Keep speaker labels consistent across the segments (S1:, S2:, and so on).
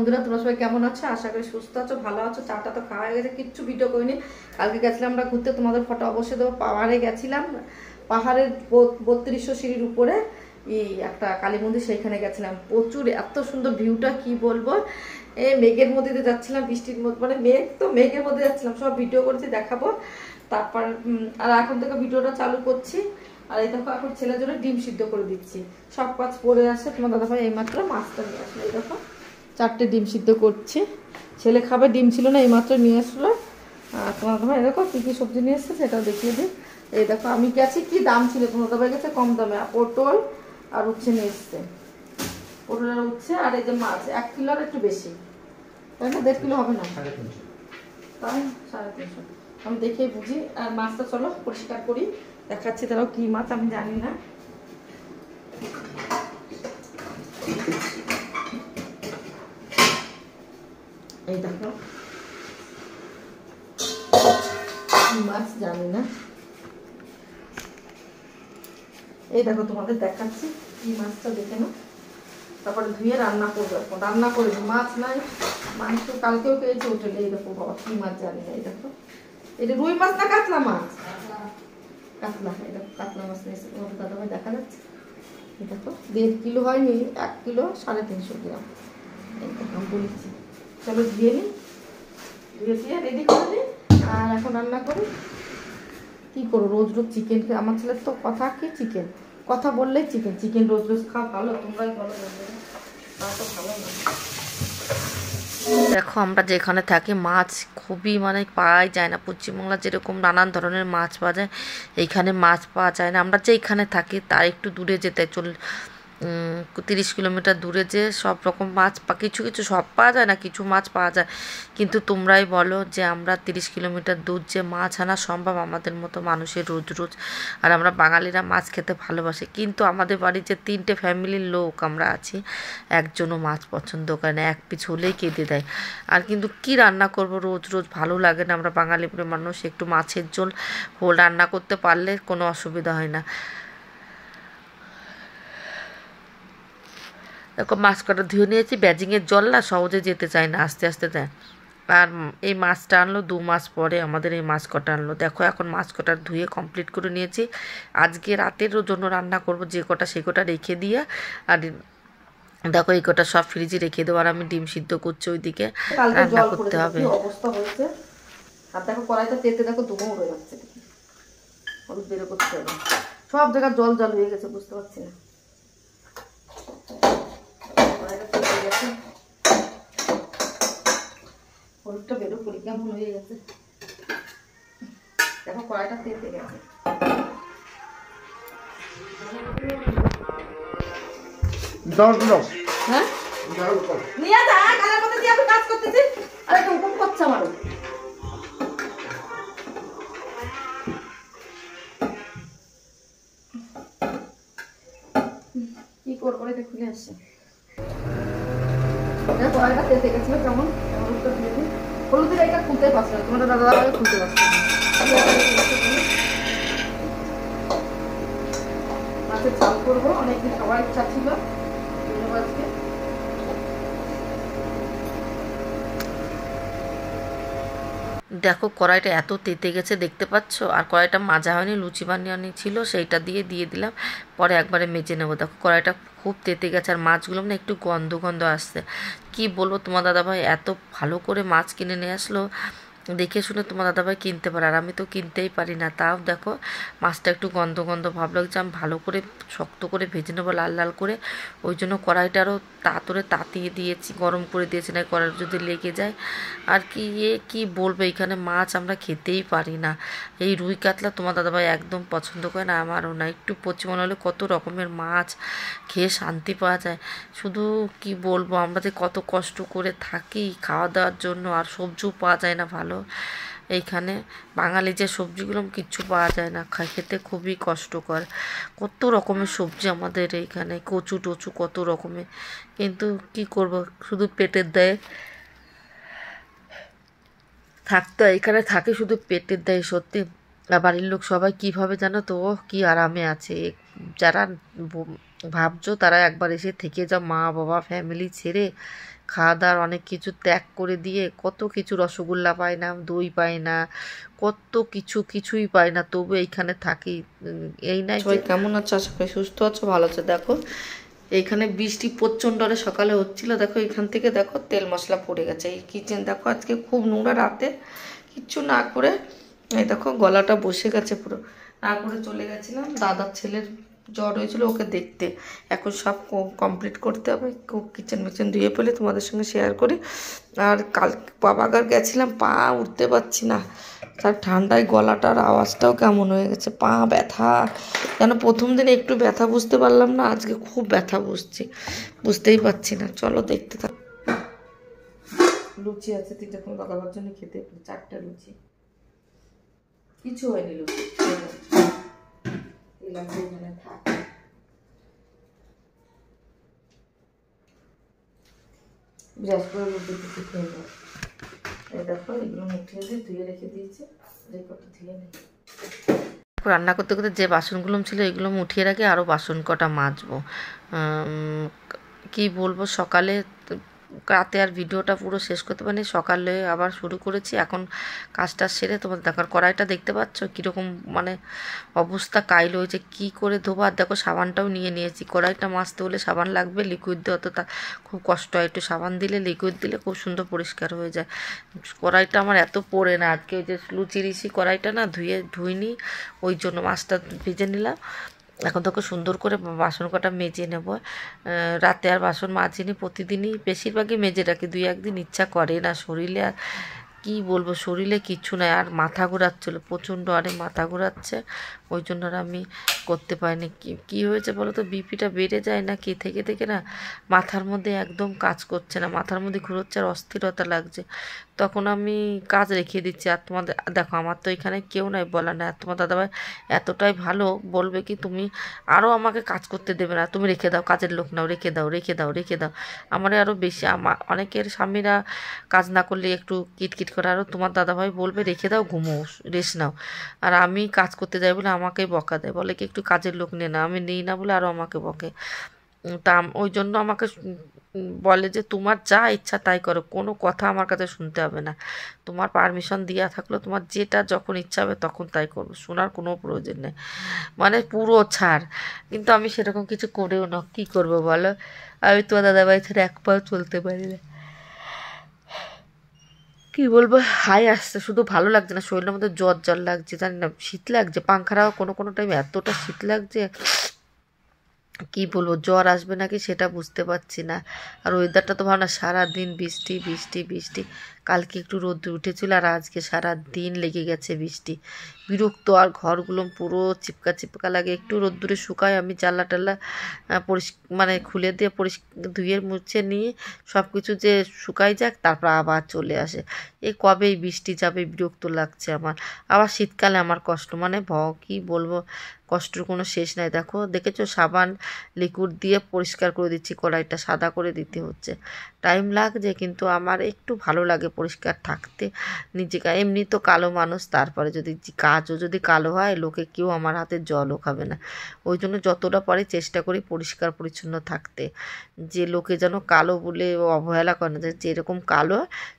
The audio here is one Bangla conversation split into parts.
S1: বন্ধুরা, তোমরা সবাই কেমন আছো? আশা করি সুস্থ আছো, ভালো আছো। চাটা তো খাওয়া হয়ে গেছে, কিচ্ছু ভিডিও করিনি। কালকে গেছিলাম আমরা ঘুরতে, তোমাদের ফটো অবশ্যই দেবো। পাহাড়ে গেছিলাম, পাহাড়ের 3200 সিঁড়ির উপরে এই একটা কালী মন্দির, সেইখানে গেছিলাম। প্রচুর এত সুন্দর ভিউটা কি বলবো। এই মেঘের মধ্যে দিয়ে যাচ্ছিলাম, বৃষ্টির মধ্যে, মানে মেঘ তো মেঘের মধ্যে যাচ্ছিলাম। সব ভিডিও করেছি, দেখাবো। তারপর আর এখন থেকে ভিডিওটা চালু করছি। আর এই দেখো এখন ছেলের জন্য ডিম সিদ্ধ করে দিচ্ছি। সব কাজ পরে আসে, তোমার দাদাভাই এইমাত্র মাছটা নিয়ে আসলো। এই দেখো 4টে ডিম সিদ্ধ করছি। ছেলে খাবে, ডিম ছিল না, এইমাত্র নিয়ে আসলো। আর তোমার দাদাভাই দেখো কী কী সবজি নিয়ে এসছে সেটাও দেখিয়ে দিই। এই দেখো আমি গেছি, কি দাম ছিল, তোমার দাদাভাই গেছে কম দামে। পটল আর উচ্ছে নিয়ে এসছে, পটল আর উচ্ছে। আর এই যে মাছ 1 কিলো আর একটু বেশি, তাই না? 1.5 কিলো হবে না, তাই 350। আমি দেখে বুঝি। আর মাছটা চলো পরিষ্কার করি, দেখাচ্ছি। তারাও কি মাছ আমি জানি না। এই দেখো কি মাছ জানি না। এই দেখো তোমাদের দেখাচ্ছি কি মাছটা, দেখে না। তারপরে ধুয়ে রান্না করবো। এখন রান্না করবো, মাছ নাই, মাংস কালকেও পেয়েছে হোটেলে। এই দেখো বাবা কি মাছ জানি না। এই দেখো এটা রুই মাছ না কাতলা মাছ? কাতলা। এই দেখো কাতলা মাছ নিয়েছে তোমাদের দাদাভাই, দেখা যাচ্ছে। এই দেখো 1.5 কিলো হয়নি, 1 কিলো 350 গ্রাম। এই দেখো আমি বলেছি। চলো ধুয়ে নিই, ধুয়ে দিয়ে রেডি করে নিই। আর এখন রান্না করি। কি করো, রোজ রোজ চিকেন খেয়ে আমার ছেলের তো কথা, কি চিকেন কথা বললেই চিকেন চিকেন। রোজ রোজ খাওয়া ভালো? তোমরাই ভালো, তা তো ভালো না।
S2: দেখো আমরা যেখানে থাকি মাছ খুবই মানে পাওয়াই যায় না। পশ্চিমবাংলা যেরকম নানান ধরনের মাছ পাওয়া যায়, এইখানে মাছ পাওয়া যায় না। আমরা যেখানে থাকি তার একটু দূরে যেতে 30 কিলোমিটার দূরে যে সব রকম মাছ কিছু কিছু সব পাওয়া যায় না, কিছু মাছ পাওয়া যায়। কিন্তু তোমরাই বলো যে আমরা 30 কিলোমিটার দূর যে মাছ আনা সম্ভব আমাদের মতো মানুষের রোজ রোজ? আর আমরা বাঙালিরা মাছ খেতে ভালোবাসি, কিন্তু আমাদের বাড়ির যে 3টে ফ্যামিলির লোক আমরা আছি, একজনও মাছ পছন্দ করে না, এক পিছ হলেই কেঁদে দেয়। আর কিন্তু কি রান্না করব, রোজ রোজ ভালো লাগে না। আমরা বাঙালি মানুষ, একটু মাছের ঝোল রান্না করতে পারলে কোনো অসুবিধা হয় না। দেখো মাছ কটা ধুয়ে নিয়েছি। ব্যাজিংয়ের জল না সহজে যেতে চায় না, আস্তে আস্তে দেয়। আর এই মাছটা আনলো 2 মাস পরে, আমাদের এই মাছ কটা আনলো। দেখো এখন মাছ কটা ধুয়ে কমপ্লিট করে নিয়েছি। আজকে রাতের জন্য রান্না করব, যে কটা সে কটা রেখে দিয়ে। আর দেখো এই কটা সব ফ্রিজে রেখে দেবো। আর আমি ডিম সিদ্ধ করছি, ওইদিকে রান্না করতে হবে।
S1: অবস্থা হয়েছে। আর দেখো কড়াইটা তেতে দেখো ধুমো উড়ে যাচ্ছে, হলুদ বেরো করতে হবে। সব জায়গায় জল জল হয়ে গেছে, বুঝতে পারছি না। কড়াইটা তেতে গেছে, হলুদটা বেরো করি, কেমন হয়ে গেছে। দেখো কড়াইটা তেতে গেছে। হ্যাঁ নিয়ে যা, কালের মধ্যে দিয়ে আমি কাজ করতেছি। আরে তো হুকুম করছে আমারও। কি করবো, এটা খুলে আসছে। কড়াইটা তেতে গেছিল কেমন, হলুদটা দিয়ে দিই। হলুদের এটা খুলতে পারছে না, তোমাদের দাদা দাদা খুলতে পারছে না। মাছের ঝাল করবো, অনেকদিন খাওয়ার ইচ্ছা ছিল আজকে।
S2: দেখো কড়াইটা এত তেতে গেছে দেখতে পাচ্ছ। আর কড়াইটা মাজা হয়নি, লুচি বানিয়ে ছিল, সেইটা দিয়ে দিলাম। পরে একবারে মেজে নেবো। দেখো কড়াইটা খুব তেতে গেছে। আর মাছগুলো না একটু গন্ধ গন্ধ আসছে। কি বলবো, তোমার দাদাভাই এত ভালো করে মাছ কিনে নিয়ে আসলো, দেখে শুনে তোমার দাদাভাই কিনতে পারে, আর আমি তো কিনতেই পারি না। তাও দেখো মাছটা একটু গন্ধ গন্ধ ভাব লাগছে। আমি ভালো করে শক্ত করে ভেজে নেবো, লাল লাল করে। ওই জন্য কড়াইটা আরও তাড়াতাড়ি তাতিয়ে দিয়েছি, গরম করে দিয়েছি, না কড়াই যদি লেগে যায়। আর কি বলবো, এখানে মাছ আমরা খেতেই পারি না। এই রুই কাতলা তোমার দাদাভাই একদম পছন্দ করে না, আমারও না। একটু পচি মনে হলে কত রকমের মাছ খেয়ে শান্তি পাওয়া যায়। শুধু কি বলবো, আমরা যে কত কষ্ট করে থাকি খাওয়া দাওয়ার জন্য, আর সবজিও পাওয়া যায় না ভালো। এইখানে বাঙালি যে সবজিগুলো কিচ্ছু পাওয়া যায় না, খেতে খুবই কষ্টকর। কত রকমের সবজি আমাদের এইখানে, কচু টচু কত রকমের, কিন্তু কি করব, শুধু পেটের দায়ে থাকতে এখানে থাকি, শুধু পেটের দায়ে। সত্যি বাড়ির লোক সবাই কিভাবে জানো তো, কি আরামে আছে। যারা ভাবছো তারা একবার এসে থেকে যাও, মা বাবা ফ্যামিলি ছেড়ে খাওয়া দাওয়ার অনেক কিছু ত্যাগ করে দিয়ে কত কিছু, রসগোল্লা পাই না, দই পাই না, কত কিছুই পাই না, তবু এইখানে থাকি। এই নাই
S1: সবাই কেমন আছো? আশা করি সুস্থ আছো, ভালো আছো। দেখো এইখানে বৃষ্টি প্রচণ্ড সকালে হচ্ছিল, দেখো এখান থেকে দেখো তেল মশলা পড়ে গেছে। এই কিচেন দেখো আজকে খুব নোংরা, রাতে কিচ্ছু না করে এই দেখো গলাটা বসে গেছে পুরো, না করে চলে গেছিলাম দাদার ছেলের জ্বর হয়েছিল ওকে দেখতে। এখন সব কমপ্লিট করতে হবে, কিচেন মিচেন ধুয়ে পেলে তোমাদের সঙ্গে শেয়ার করি। আর কাল বাবাগার গেছিলাম, পা উঠতে পারছি না, তার ঠান্ডায় গলাটার আওয়াজটাও কেমন হয়ে গেছে, পা ব্যথা। যেন প্রথম দিনে একটু ব্যথা বুঝতে পারলাম না, আজকে খুব ব্যথা বুঝতেই পারছি না। চলো দেখতে থাক। লুচি আছে 3টে, তোমার দাদাবার জন্য খেতে 4টে লুচি, কিছু হয়নি লুচি। বিরাট করে লুচি খেয়ে নেব। এই দেখো এগুলো মুঠিয়ে দিয়ে ধুয়ে রেখে দিয়েছে, কটা ধুয়ে নেই।
S2: রান্না করতে করতে যে বাসনগুলো ছিল এগুলো উঠিয়ে রাখি, আরও বাসন কটা মাজবো। কি বলবো, সকালে রাতে আর ভিডিওটা পুরো শেষ করতে পারিনি, সকালে আবার শুরু করেছি। এখন কাজটা সেরে তোমাদের দেখার, কড়াইটা দেখতে পাচ্ছ কীরকম মানে অবস্থা, কাইল হয়েছে, কী করে ধোবো। আর দেখো সাবানটাও নিয়েছি, কড়াইটা মাজতে হলে সাবান লাগবে, লিকুইড দিয়ে অত তা খুব কষ্ট হয়, একটু সাবান দিলে লিকুইড দিলে খুব সুন্দর পরিষ্কার হয়ে যায়। কড়াইটা আমার এত পড়ে না, আজকে ওই যে লুচির কড়াইটা না ধুইনি, ওই জন্য মাছটা ভেজে নিলাম। এখন তোকে সুন্দর করে বাসন কটা মেজে নেব। রাতে আর বাসন মাজিনি, প্রতিদিনই বেশিরভাগই মেজে রাখি, 2-1 দিন ইচ্ছা করে না শরীরে। আর কী বলবো, শরীরে কিচ্ছু নাই, আর মাথা ঘোরাচ্ছিলো প্রচণ্ড, আরে মাথা ঘোরাচ্ছে, ওই জন্য আর আমি করতে পারিনি। কী হয়েছে বলো তো, বিপিটা বেড়ে যায় না কি থেকে না, মাথার মধ্যে একদম কাজ করছে না, মাথার মধ্যে ঘুরোচ্ছে আর অস্থিরতা লাগছে। তখন আমি কাজ রেখে দিচ্ছি। আর তোমাদের দেখো, আমার তো এখানে কেউ নাই বলার না, তোমার দাদাভাই এতটাই ভালো, বলবে কি তুমি আরও আমাকে কাজ করতে দেবে না, তুমি রেখে দাও, কাজের লোক নাও, রেখে দাও। আমার আরও বেশি, অনেকের স্বামীরা কাজ না করলে একটু কিটকিট করে, আরও তোমার দাদাভাই বলবে রেখে দাও, ঘুমো, রেস্ট নাও। আর আমি কাজ করতে যাই বলে আমাকেই বকা দেয়, বলে কি একটু কাজের লোক নিয়ে না, আমি নিই না বলে আরও আমাকে বকে। তা ওই জন্য আমাকে বলে যে তোমার যা ইচ্ছা তাই করো, কোনো কথা আমার কাছে শুনতে হবে না, তোমার পারমিশন দেওয়া থাকলো, তোমার যেটা যখন ইচ্ছা হবে তখন তাই করবো, শোনার কোনো প্রয়োজন নেই, মানে পুরো ছাড়। কিন্তু আমি সেরকম কিছু করেও না, কী করবো বলো, আমি তোমার দাদাভাই ছেড়ে এক পাও চলতে পারি না। কী বলবো, হাই আসছে, শুধু ভালো লাগছে না, শরীরের মধ্যে জ্বর লাগছে, জানি না, শীত লাগছে, পাংখাটাও কোনো টাইমে এতটা শীত লাগছে, কি বলবো, জ্বর আসবে নাকি সেটা বুঝতে পারছি না। আর ওয়েদারটা তো ভালো না, সারাদিন বৃষ্টি। কালকে একটু রোদ্দুর উঠেছিল, আর আজকে সারা দিন লেগে গেছে বৃষ্টি, বিরক্ত। আর ঘরগুলো পুরো চিপকা লাগে, একটু রোদ্দুরে শুকায়, আমি জানলা টাল্লা মানে খুলে দিয়ে ধুয়ে মুছে নিয়ে সব কিছু যে শুকাই যাক, তারপর আবার চলে আসে। কবে এই বৃষ্টি যাবে, বিরক্ত লাগছে আমার। আবার শীতকালে আমার কষ্ট, মানে কি বলবো, কষ্টের কোনো শেষ নাই। দেখেছো সাবান লিকুইড দিয়ে পরিষ্কার করে দিচ্ছি, কড়াইটা সাদা করে দিতে হচ্ছে, টাইম লাগছে, কিন্তু আমার একটু ভালো লাগে পরিষ্কার থাকতে নিজেকে। এমনি তো কালো মানুষ, তারপরে কাজও যদি কালো হয়, লোকে কেউ আমার হাতে জলও খাবে না, ওই জন্য যতটা পারি চেষ্টা করি পরিষ্কার পরিচ্ছন্ন থাকতে, যে লোকে যেন কালো বলে অবহেলা করে না, যেরকম কালো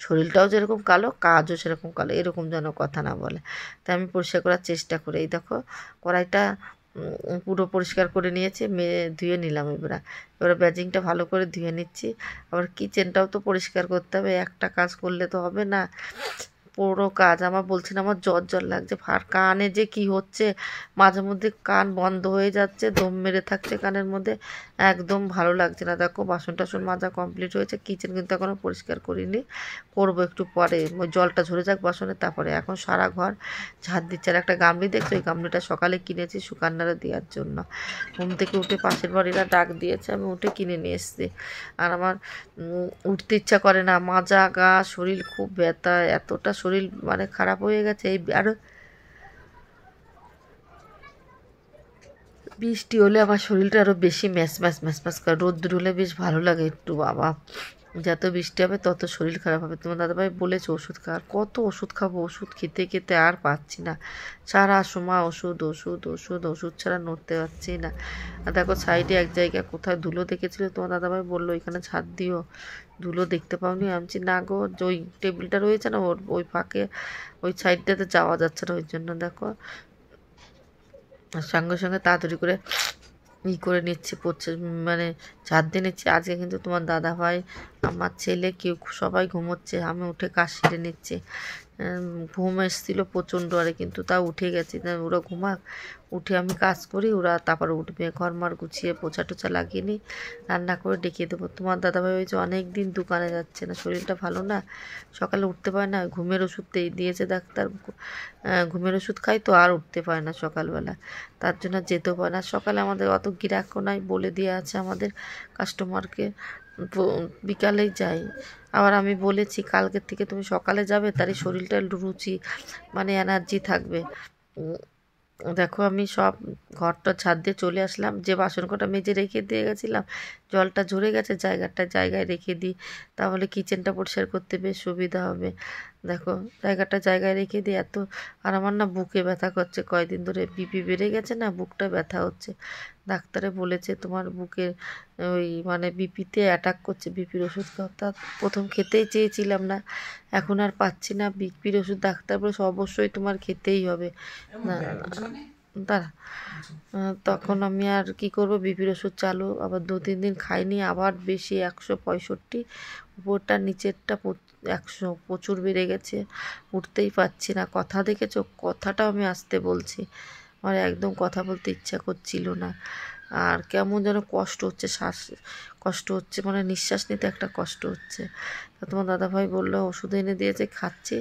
S2: শরীরটাও যেরকম কালো, কাজও সেরকম কালো, এরকম যেন কথা না বলে। তাই আমি পরিষ্কার করার চেষ্টা করি। এই দেখো কড়াইটা পুরো পরিষ্কার করে নিয়েছি, ধুয়ে নিলাম। এবার ব্যাজিংটা ভালো করে ধুয়ে নিচ্ছি। আবার কিচেনটাও তো পরিষ্কার করতে হবে, একটা কাজ করলে তো হবে না, পুরো কাজ। আমার বলছি না, আমার জ্বর লাগছে, আর কানে যে কি হচ্ছে, মাঝে মধ্যে কান বন্ধ হয়ে যাচ্ছে, দম মেরে থাকছে কানের মধ্যে, একদম ভালো লাগছে না। দেখো বাসন টাসন মাজা কমপ্লিট হয়েছে, কিচেন কিন্তু এখনও পরিষ্কার করিনি, করবো একটু পরে, জলটা ঝরে যাক বাসনে, তারপরে। এখন সারা ঘর ঝাড় দিচ্ছে। আর একটা গামলি দেখছো, এই গামলিটা সকালে কিনেছি শুকান্নারে দেওয়ার জন্য, ঘুম থেকে উঠে পাশের বাড়িরা ডাক দিয়েছে, আমি উঠে কিনে নিয়ে এসেছি। আর আমার উঠতে ইচ্ছা করে না, মাজা গা, শরীর খুব ব্যথা, এতটা শরীর মানে খারাপ হয়ে গেছে। আরও বৃষ্টি হলে আমার শরীরটা আরও বেশি ম্যাচ করে, রোদ্দুর হলে বেশ ভালো লাগে একটু, বাবা যত বৃষ্টি হবে তত শরীর খারাপ হবে। তোমার দাদাভাই বলেছে ওষুধ খাওয়ার, কত ওষুধ খাবো, ওষুধ খেতে খেতে আর পাচ্ছি না, সারা সময় ওষুধ ওষুধ ওষুধ ওষুধ ছাড়া নড়তে পারছি না। আর দেখো সাইডে এক জায়গায় কোথায় ধুলো দেখেছিল, তোমার দাদাভাই বললো ওইখানে ছাদ দিও, ধুলো দেখতে পাওনি। আমি বলছি না গো, ওই টেবিলটা রয়েছে না ওর ওই ফাঁকে, ওই সাইডটাতে যাওয়া যাচ্ছে না, ওই জন্য দেখো সঙ্গে সঙ্গে তাড়াতাড়ি করে করে নিচ্ছি, মানে ঝাড় দিয়ে নিচ্ছি। আজকে কিন্তু তোমার দাদা ভাই, আমার ছেলে, কেউ সবাই ঘুমোচ্ছে, আমি উঠে কাজ সেরে নিচ্ছি। ঘুম এসেছিলো প্রচণ্ড, আরে কিন্তু তা উঠে গেছি, ওরা ঘুমাক, উঠে আমি কাজ করি, ওরা তারপরে উঠবে। ঘর মার গুছিয়ে পোছা টোছা লাগিয়ে নিই, রান্না করে ডেকে দেবো। তোমার দাদাভাই হয়েছে অনেক দিন দোকানে যাচ্ছে না, শরীরটা ভালো না, সকালে উঠতে পারে না, ঘুমের ওষুধ দিয়েছে ডাক্তার, ঘুমের ওষুধ খাই তো আর উঠতে পারে না সকালবেলা, তার জন্য যেতেও পারে না। সকালে আমাদের অত গিরাক্য নাই, বলে দিয়ে আছে আমাদের কাস্টমারকে, বিকালেই যাই। আবার আমি বলেছি কালকের থেকে তুমি সকালে যাবে, তারই শরীরটা রুচি মানে এনার্জি থাকবে। দেখো আমি সব ঘরটা ছাদ দিয়ে চলে আসলাম, যে বাসন কটা মেজে রেখে দিয়ে গেছিলাম, জলটা ঝরে গেছে, জায়গায় রেখে দিই, তাহলে কিচেনটা পরিষ্কার করতে বেশ সুবিধা হবে। দেখো জায়গায় রেখে দিই এত। আর আমার না বুকে ব্যথা করছে কয়দিন ধরে, বিপি বেড়ে গেছে না, বুকটা ব্যথা হচ্ছে। ডাক্তারে বলেছে তোমার বুকে ওই মানে বিপিতে অ্যাটাক করছে, বিপির ওষুধ খাওয়া। প্রথম খেতেই চেয়েছিলাম না, এখন আর পাচ্ছি না বিপির ওষুধ, ডাক্তার বলেছে অবশ্যই তোমার খেতেই হবে। না দাঁড়া, তখন আমি আর কি করব, বিপির ওষুধ চালু, আবার 2-3 দিন খাইনি, আবার বেশি 165, উপরটা নিচেরটা 100, প্রচুর বেড়ে গেছে, উঠতেই পারছি না। কথা দেখেছো, কথাটাও আমি আস্তে বলছি, আমার একদম কথা বলতে ইচ্ছা করছিল না। আর কেমন যেন কষ্ট হচ্ছে, কষ্ট হচ্ছে, মানে নিঃশ্বাস নিতে একটা কষ্ট হচ্ছে। তা তোমার দাদাভাই বললো ওষুধ এনে দিয়েছে, খাচ্ছি,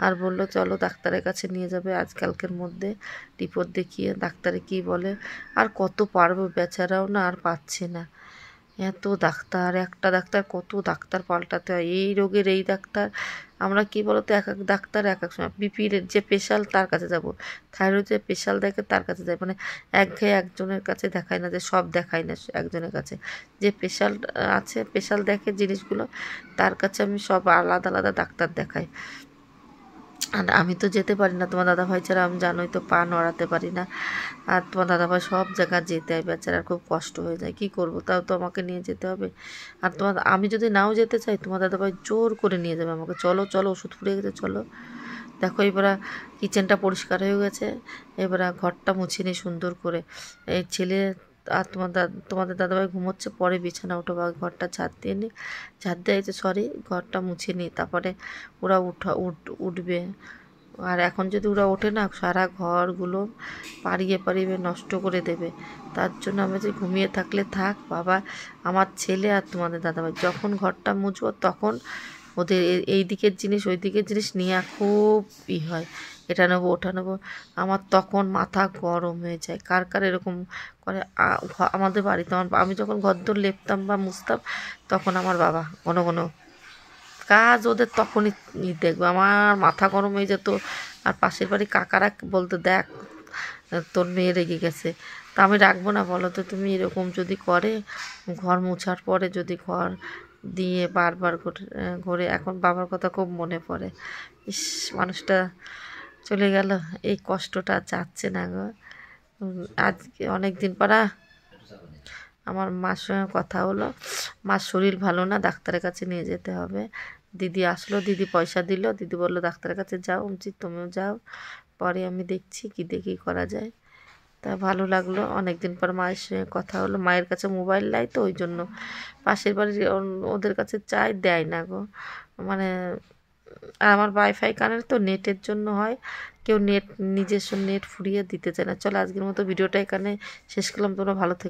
S2: আর বললো চলো ডাক্তারের কাছে নিয়ে যাবে আজকালকের মধ্যে, রিপোর্ট দেখিয়ে ডাক্তারে কি বলে। আর কত পারবো, বেচারাও না আর পাচ্ছে না, এত ডাক্তার, একটা ডাক্তার কত ডাক্তার পাল্টাতে হয়, এই রোগের এই ডাক্তার। আমরা কি বলতো, এক এক ডাক্তার এক এক সময়, বিপির যে স্পেশাল তার কাছে যাব, থাইরয়েড যে স্পেশাল দেখে তার কাছে যাই, মানে একঘেয়ে একজনের কাছে দেখায় না, যে সব দেখায় না একজনের কাছে, যে স্পেশাল আছে, স্পেশাল দেখে জিনিসগুলো, তার কাছে আমি সব আলাদা আলাদা ডাক্তার দেখাই। আর আমি তো যেতে পারি না, তোমার দাদাভাই ছাড়া, আমি জানোই তো, পা নড়াতে পারি না। আর তোমার দাদাভাই সব জায়গায় যেতে হয়, বেচারার খুব কষ্ট হয়ে যায়, কি করব, তাও তো আমাকে নিয়ে যেতে হবে। আর আমি যদি নাও যেতে চাই, তোমার দাদাভাই জোর করে নিয়ে যাবে আমাকে, চলো চলো ওষুধ ফুরিয়ে গেছে চলো। দেখো এবার কিচেনটা পরিষ্কার হয়ে গেছে, এবার ঘরটা মুছে নিই সুন্দর করে। এই ছেলে আর তোমাদের দাদাভাই ঘুমোচ্ছে, পরে বিছানা উঠো বা ঘরটা ঝাড় দিয়ে নিই, ঝাড় দিয়ে সরি, ঘরটা মুছে নিই, তারপরে ওরা উঠবে। আর এখন যদি ওরা ওঠে না, সারা ঘরগুলো পাড়িয়ে নষ্ট করে দেবে, তার জন্য আমি যে ঘুমিয়ে থাকলে থাক বাবা, আমার ছেলে আর তোমাদের দাদাভাই যখন ঘরটা মুছবো, তখন ওদের এই দিকের জিনিস ওই দিকের জিনিস নিয়ে খুব হয়, এটা নেবো ওটা নেবো, আমার তখন মাথা গরম হয়ে যায়। কার কার এরকম করে? আমাদের বাড়িতে আমি যখন ঘরদোর লেপতাম বা মুছতাম, তখন আমার বাবা ঘন ঘন কাজ, ওদের তখনই দেখবো আমার মাথা গরম হয়ে যেত। আর পাশের বাড়ি কাকারা বলতো দেখ তোর মেয়ে রেগে গেছে, তা আমি রাখবো না বলো তো তুমি? এরকম যদি করে, ঘর মোছার পরে যদি ঘর দিয়ে বারবার ঘুরে, এখন বাবার কথা খুব মনে পড়ে, ইস মানুষটা চলে গেল, এই কষ্টটা যাচ্ছে না গো। আজকে অনেক দিন পর আমার মার সঙ্গে কথা হলো, মার শরীর ভালো না, ডাক্তারের কাছে নিয়ে যেতে হবে। দিদি আসলো, দিদি পয়সা দিল, দিদি বললো ডাক্তারের কাছে যাও, তুমিও যাও, পরে আমি দেখছি কি দেখি করা যায়। তা ভালো লাগলো, অনেকদিন পর মায়ের সঙ্গে কথা হলো। মায়ের কাছে মোবাইল নাই তো, ওই জন্য পাশের বাড়ির ওদের কাছে চাই, দেয় না গো, মানে আর আমার ওয়াইফাই কানেক্ট তো, নেটের জন্য হয়, কেউ নিজস্ব নেট ফুরিয়ে দিতে চায় না। চলো আজকের মতো ভিডিওটা এখানে শেষ করলাম, তোমরা ভালো থেকো।